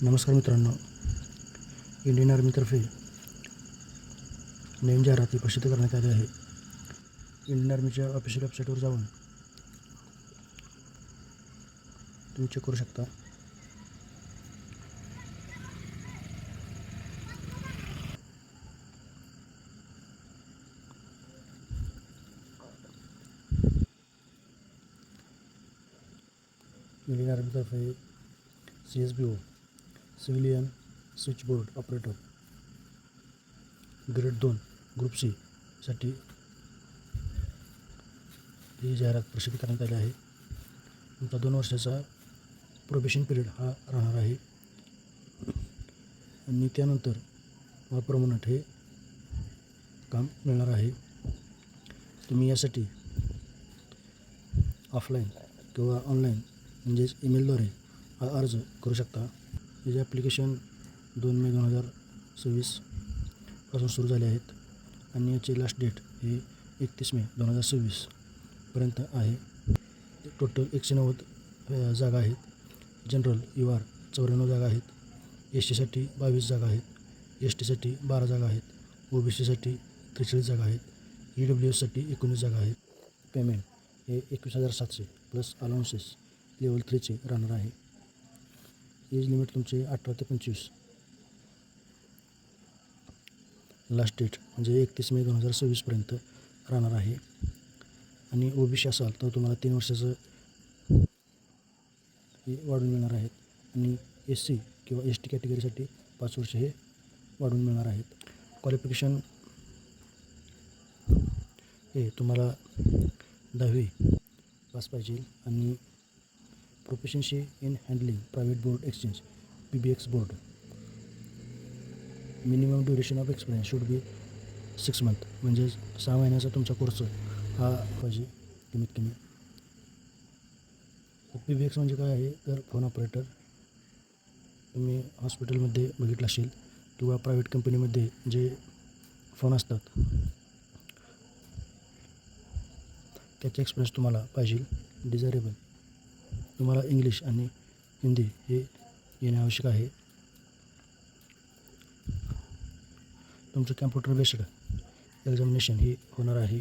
नमस्कार मित्रांनो, इंडियन आर्मीतर्फे नवीन जाहिराती प्रसिद्ध करण्यात आली आहे. इंडियन आर्मीच्या ऑफिशियल वेबसाईटवर जाऊन तुम्ही चेक करू शकता. इंडियन आर्मीतर्फे CSBO civilian switchboard operator grade 2 group C साठी ही जाहिरात प्रसिद्ध करण्यात आली आहे. तुमचा 2 वर्षाचा प्रोबेशन पिरियड हा राहणार आहे आणि त्यानंतर परमनंट हे काम मिळणार आहे. तुम्ही यासाठी ऑफलाईन किंवा ऑनलाईन म्हणजेच ईमेलद्वारे हा अर्ज करू शकता. याचे ॲप्लिकेशन 2 मे 2026 पासून सुरू झाले आहेत आणि याचे लास्ट डेट हे 31 मे 2026 पर्यंत आहे. टोटल 190 जागा आहेत. जनरल UR 94 जागा आहेत. SC साठी 22 जागा आहेत. ST साठी 12 जागा आहेत. OBC साठी 43 जागा आहेत. EWS साठी 19 जागा आहेत. पेमेंट हे 21,700 प्लस अलाउन्सेस लेवल 3चे राहणार आहे. एज लिमिट तुमचे 18 ते 25. लास्ट डेट म्हणजे 31 मे 2026 पर्यंत राहणार आहे. आणि OBC असाल तर तुम्हाला 3 वर्षाचं हे वाढून मिळणार आहेत आणि SC किंवा ST कॅटेगरीसाठी 5 वर्ष हे वाढून मिळणार आहेत. क्वालिफिकेशन हे तुम्हाला 10वी पास पाहिजे आणि proficiency in handling private board exchange PBX board. Minimum duration of experience should be 6 month म्हणजे 6 महिन्याचा तुमचा कोर्स हा पाहिजे कमीत कमी. PBX म्हणजे काय आहे तर फोन ऑपरेटर. तुम्ही हॉस्पिटलमध्ये बघितलं असेल किंवा प्रायव्हेट कंपनीमध्ये जे फोन असतात त्याचा एक्सपिरियन्स तुम्हाला पाहिजे. डिझायरेबल तुम्हाला इंग्लिश आणि हिंदी हे येणे आवश्यक आहे. तुमचं कॅम्प्युटर बेस्ड एक्झामिनेशन ही होणार आहे.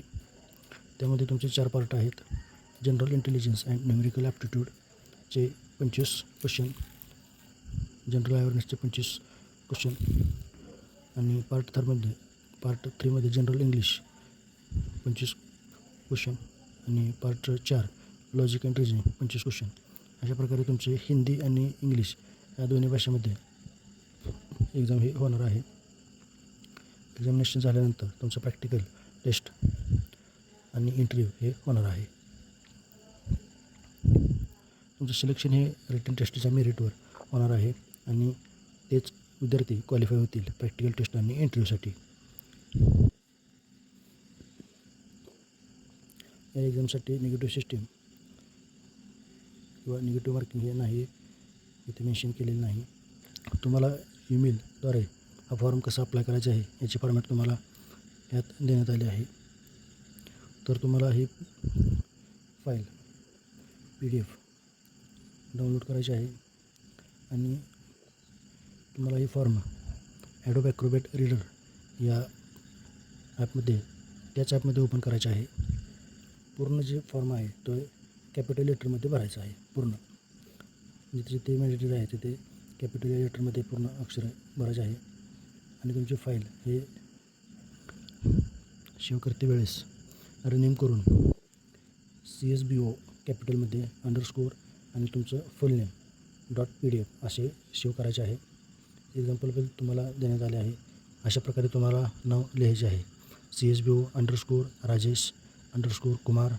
त्यामध्ये तुमचे 4 पार्ट आहेत. जनरल इंटेलिजन्स अँड न्यूमेरिकल ॲप्टिट्यूडचे 25 क्वेश्चन, जनरल अवेअरनेसचे 25 क्वेश्चन आणि पार्ट 3मध्ये जनरल इंग्लिश 25 क्वेश्चन आणि part 4 logic and reasoning 25 question. अशा प्रकारे तुमचे हिंदी आणि इंग्लिश या दोन्ही भाषेमध्ये एक्झाम हे होणार आहे. एक्झामिनेशन झाल्यानंतर तुमचं प्रॅक्टिकल टेस्ट आणि इंटरव्ह्यू हे होणार आहे. तुमचं सिलेक्शन हे रिटन टेस्टच्या मेरिटवर होणार आहे आणि तेच विद्यार्थी क्वालिफाय होतील प्रॅक्टिकल टेस्ट आणि इंटरव्ह्यूसाठी. या एक्झामसाठी निगेटिव्ह सिस्टीम किंवा निगेटिव्ह मार्किंग हे नाही, इथे मेन्शन केलेलं नाही. तुम्हाला ईमेलद्वारे हा फॉर्म कसा अप्लाय करायचा आहे याची फॉर्मॅट तुम्हाला यात देण्यात आले आहे. तर तुम्हाला ही फाईल PDF डाउनलोड करायची आहे आणि तुम्हाला ही फॉर्म ॲडोब ॲक्रोबॅट रीडर या ॲपमध्ये त्याच ॲपमध्ये ओपन करायचं आहे. पूर्ण जे फॉर्म आहे तो कॅपिटल लेटरमध्ये भरायचा आहे. पूर्ण जिथे मॅन्डेटरी आहे तिथे कॅपिटल लेटरमध्ये पूर्ण अक्षर भरायचे आहे आणि तुमची फाईल हे सेव्ह करते वेळेस रिनेम करून CSBO कॅपिटलमध्ये अंडरस्कोर आणि तुमचं फुल नेम .PDF असे सेव्ह करायचे आहे. एक्झाम्पल तुम्हाला देण्यात आले आहे. अशा प्रकारे तुम्हाला नाव लिहायचे आहे. CSBO _राजेश _कुमार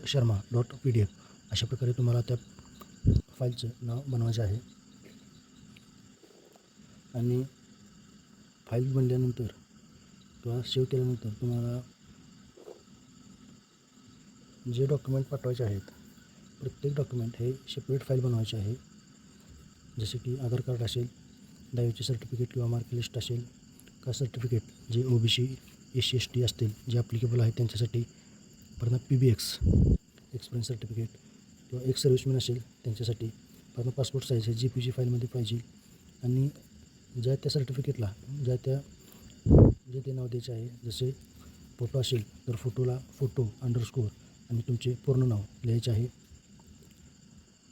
_शर्मा .PDF अशा प्रकारे तुम्हाला त्या फाईलचं नाव बनवायचे आहे. आणि फाईल बनल्यानंतर किंवा सेव्ह केल्यानंतर तुम्हाला जे डॉक्युमेंट पाठवायचे आहेत प्रत्येक डॉक्युमेंट हे सेपरेट फाईल बनवायचे आहे. जसे की आधार कार्ड असेल, 10वीचे सर्टिफिकेट किंवा मार्क लिस्ट असेल, कास्ट सर्टिफिकेट जे OBC SC ST असतील जे ॲप्लिकेबल आहेत त्यांच्यासाठी, परत PBX एक्सपिरियन्स सर्टिफिकेट किंवा एक सर्व्हिसमॅन असेल त्यांच्यासाठी, पूर्ण पासपोर्ट साईज हे JPG फाईलमध्ये पाहिजे. आणि ज्या त्या सर्टिफिकेटला ज्या त्या जे ते नाव द्यायचे आहे. जसे फोटो असेल तर फोटोला फोटो अंडरस्कोर आणि तुमचे पूर्ण नाव लिहायचे आहे.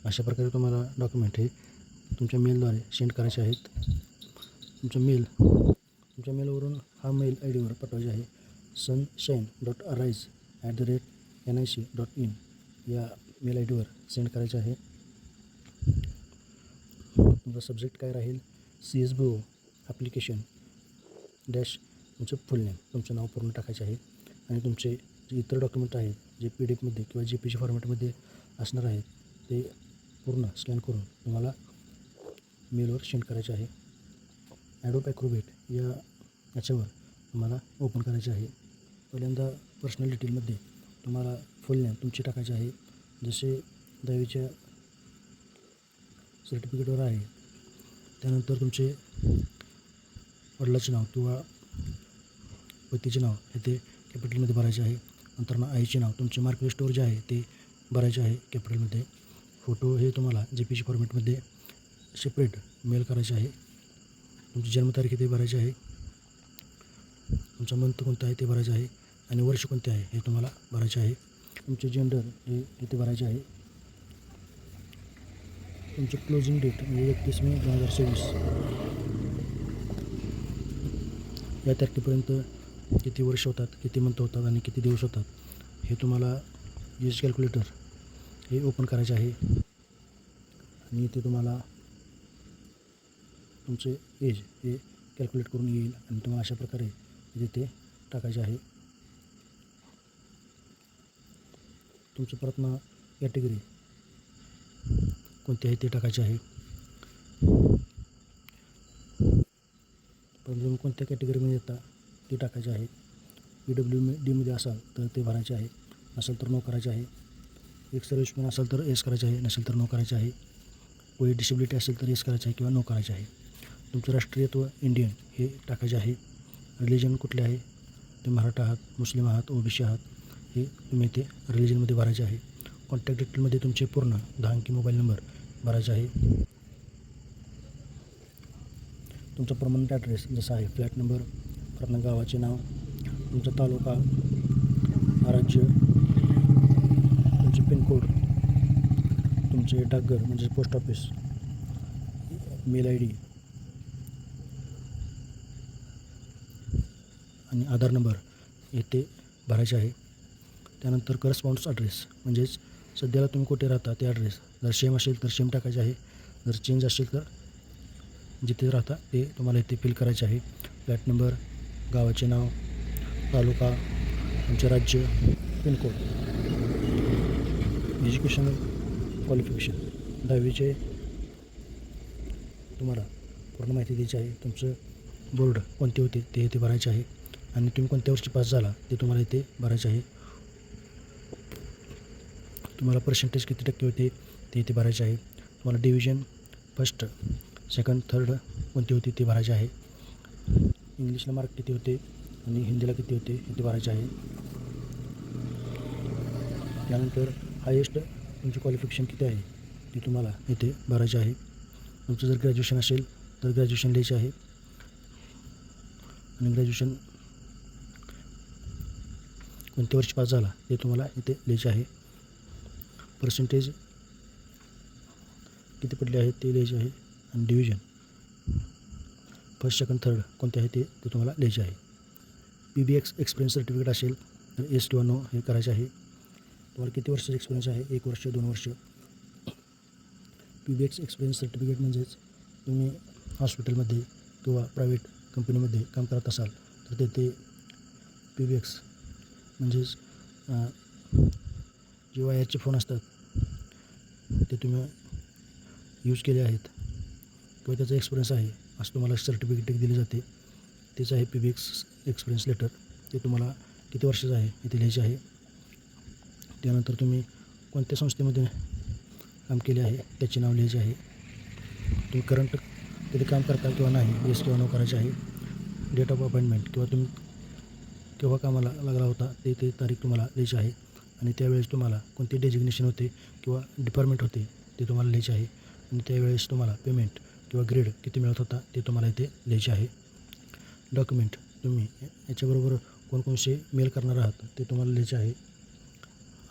अशा प्रकारे तुम्हाला डॉक्युमेंट हे तुमच्या मेलद्वारे सेंड करायचे आहेत. तुमच्या मेलवरून हा मेल ID वर पाठवायचे आहे. sunshine.arise@nic.in या मेल ID वर सेंड करायचे आहे. तुमचा सब्जेक्ट काय राहील? CSBO ॲप्लिकेशन डॅश तुमचं फुल नेम, तुमचं नाव पूर्ण टाकायचे आहे. आणि तुमचे जे इतर डॉक्युमेंट आहेत जे PDF मध्ये किंवा JPG फॉर्मॅटमध्ये असणार आहेत ते पूर्ण स्कॅन करून तुम्हाला मेलवर सेंड करायचे आहे. ॲडोब ॲक्रोबॅट याच्यावर तुम्हाला ओपन करायचे आहे. पहिल्यांदा पर्सनल डिटेलमध्ये तुम्हाला फुल नेम तुमची टाकायचे आहे. जसे 10वीच्या सर्टिफिकेटवर आहे. त्यानंतर तुमचे वडिलाचे नाव किंवा पतीचे नाव हे ते कॅपिटलमध्ये भरायचे आहे. नंतर आईचे नाव तुमचे मार्कलिस्टवर जे आहे ते भरायचे आहे कॅपिटलमध्ये. फोटो हे तुम्हाला JPG फॉर्मॅटमध्ये सेपरेट मेल करायचे आहे. तुमची जन्मतारीख ते भरायची आहे. तुमचा मंथ कोणता आहे ते भरायचं आहे. आणि वर्ष कोणते आहे हे तुम्हाला भरायचे आहे. तुमचे जेंडर हे इथे भरायचे आहे. तुमचे क्लोजिंग डेट म्हणजे 31 मे 2024 या तारखेपर्यंत किती वर्ष होतात, किती मंथ होतात आणि किती दिवस होतात हे तुम्हाला एज कॅल्क्युलेटर हे ओपन करायचे आहे. आणि इथे तुम्हाला तुमचे एज हे कॅल्क्युलेट करून येईल आणि तुम्हाला अशा प्रकारे इथे टाकायचे आहे. तुमचं प्रथम कॅटेगरी कोणती आहे ते टाकायचे आहे. पण तुम्ही कोणत्या कॅटेगरीमध्ये येता ते टाकायचे आहे. PWDमध्ये असाल तर ते भरायचे आहे. नसेल तर नो करायचे आहे. एक सर्व्हिसमॅन असेल तर येस करायचे आहे, नसेल तर नो करायचे आहे. कोणी डिसेबिलिटी असेल तर येस करायचे आहे किंवा नो करायचे आहे. तुमचं राष्ट्रीयत्व इंडियन हे टाकायचे आहे. रिलिजन कुठले आहे ते मराठा आहात, मुस्लिम आहात, OBC आहात हे तुम्ही ते रिलिजनमध्ये भरायचे आहे. कॉन्टॅक्ट डिटेलमध्ये तुमचे पूर्ण 10 अंकी मोबाईल नंबर भरायचा आहे. तुमचा परमनंट ॲड्रेस जसा आहे फ्लॅट नंबर, पूर्ण गावाचे नाव, तुमचा तालुका, राज्य, तुमचे पिनकोड, तुमचे डाकघर म्हणजे पोस्ट ऑफिस, मेल ID आणि आधार नंबर येथे भरायचे आहे. त्यानंतर करस्पॉन्डन्स ॲड्रेस म्हणजेच सध्याला तुम्ही कुठे राहता ते ॲड्रेस. जर सेम असेल तर सेम टाकायचे आहे. जर चेंज असेल तर जिथे राहता ते तुम्हाला इथे फिल करायचे आहे. फ्लॅट नंबर, गावाचे नाव, तालुका, तुमचे राज्य, पिनकोड, एज्युकेशनल क्वालिफिकेशन 10वीचे तुम्हाला पूर्ण माहिती द्यायची आहे. तुमचं बोर्ड कोणते होते ते इथे भरायचे आहे. आणि तुम्ही कोणत्या वर्षी पास झाला ते तुम्हाला इथे भरायचे आहे. तुम्हाला पर्सेंटेज किती टक्के होते ते इथे भरायचे आहे. तुम्हाला डिव्हिजन फर्स्ट, सेकंड, थर्ड कोणती होती ते भरायचे आहे. इंग्लिशला मार्क किती होते आणि हिंदीला किती होते हे भरायचे आहे. त्यानंतर हायेस्ट तुमची क्वालिफिकेशन किती आहे ते तुम्हाला इथे भरायचे आहे. तुमचं जर ग्रॅज्युएशन असेल तर ग्रॅज्युएशन लिहायचे आहे. आणि ग्रॅज्युएशन कोणत्या वर्षी पास झाला ते तुम्हाला इथे लिहायचे आहे. पर्सेंटेज किती पडले आहेत ते लिहायचे आहे. आणि डिव्हिजन फर्स्ट, सेकंड, थर्ड कोणते आहे ते तुम्हाला लिहायचे आहे. PBX एक्सपिरियन्स सर्टिफिकेट असेल तर येस किंवा नो हे करायचे आहे. तुम्हाला किती वर्षाचा एक्सपिरियन्स आहे? 1 वर्ष, 2 वर्ष. PBX एक्सपिरियन्स सर्टिफिकेट म्हणजेच तुम्ही हॉस्पिटलमध्ये किंवा प्रायव्हेट कंपनीमध्ये काम करत असाल तर तेथे PBX म्हणजेच जे वायरचे फोन असतात ते तुम्ही यूज केले आहेत किंवा त्याचा एक्सपिरियन्स आहे असं तुम्हाला सर्टिफिकेट दिले जाते. तेच आहे PBX एक्सपिरियन्स लेटर. ते तुम्हाला किती वर्षाचं आहे इथे लिहायचे आहे. त्यानंतर तुम्ही कोणत्या संस्थेमध्ये काम केले आहे त्याचे नाव लिहायचे आहे. तुम्ही करंट तिथे काम करता किंवा नाही, येस किंवा नो करायचे आहे. डेट ऑफ अपॉइंटमेंट किंवा तुम्ही केव्हा कामाला लागला होता ते तारीख तुम्हाला लिहायची आहे. आणि त्यावेळेस तुम्हाला कोणते डेजिग्नेशन होते किंवा डिपार्टमेंट होते ते तुम्हाला लिहायचे आहे. आणि त्यावेळेस तुम्हाला पेमेंट किंवा ग्रेड किती मिळत होता ते तुम्हाला इथे लिहायचे आहे. डॉक्युमेंट तुम्ही याच्याबरोबर कोणकोणते मेल करणार आहात ते तुम्हाला लिहायचे आहे.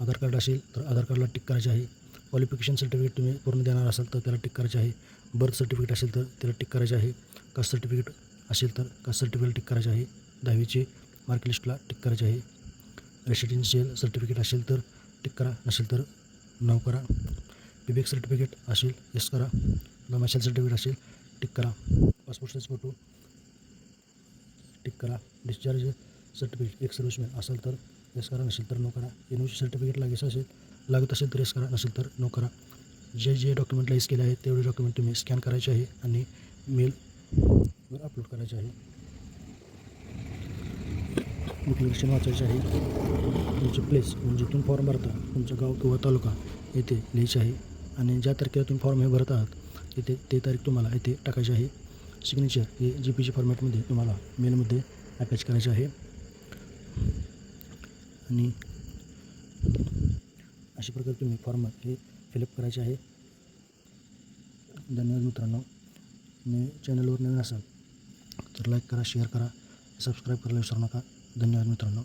आधार कार्ड असेल तर आधार कार्डला टिक करायचे आहे. क्वालिफिकेशन सर्टिफिकेट तुम्ही पूर्ण देणार असाल तर त्याला टिक करायचे आहे. बर्थ सर्टिफिकेट असेल तर त्याला टिक करायचे आहे. कास्ट सर्टिफिकेट असेल तर कास्ट सर्टिफिकेट टिक करायचे आहे. 10वीचे मार्कलिस्टला टिक करायचे आहे. रेसिडेन्शियल सर्टिफिकेट असेल तर टिक करा, नसेल तर नो करा. पीबीएक सर्टिफिकेट असेल येस करा. डोमेसाईल सर्टिफिकेट असेल टिक करा. पासपोर्ट साईज फोटो टिक करा. डिस्चार्ज सर्टिफिकेट एक सर्व्हिसमॅन असेल तर येस करा, नसेल तर नो करा. युनिव्हर्सिटी सर्टिफिकेट लागत असेल तर येस करा, नसेल तर नो करा. जे डॉक्युमेंटला येस केले आहे तेवढे डॉक्युमेंट तुम्ही स्कॅन करायचे आहे आणि मेलवर अपलोड करायचे आहे. डिक्लेरेशन वाचायचे आहे. तुमचे प्लेस म्हणजे जिथून फॉर्म भरता तुमचं गाव किंवा तालुका येथे लिहायचे आहे आणि ज्या तारखेला तुम्ही फॉर्म हे भरत आहात इथे ते तारीख तुम्हाला इथे टाकायची आहे. सिग्नेचर हे GPG फॉर्मॅटमध्ये तुम्हाला मेलमध्ये अटॅच करायचे आहे आणि अशा प्रकारे तुम्ही फॉर्म हे फिलअप करायचे आहे. धन्यवाद मित्रांनो. चॅनलवर नवीन असाल तर लाईक करा, शेअर करा, सबस्क्राईब करायला विसरू नका. धन्यवाद मित्रांनो.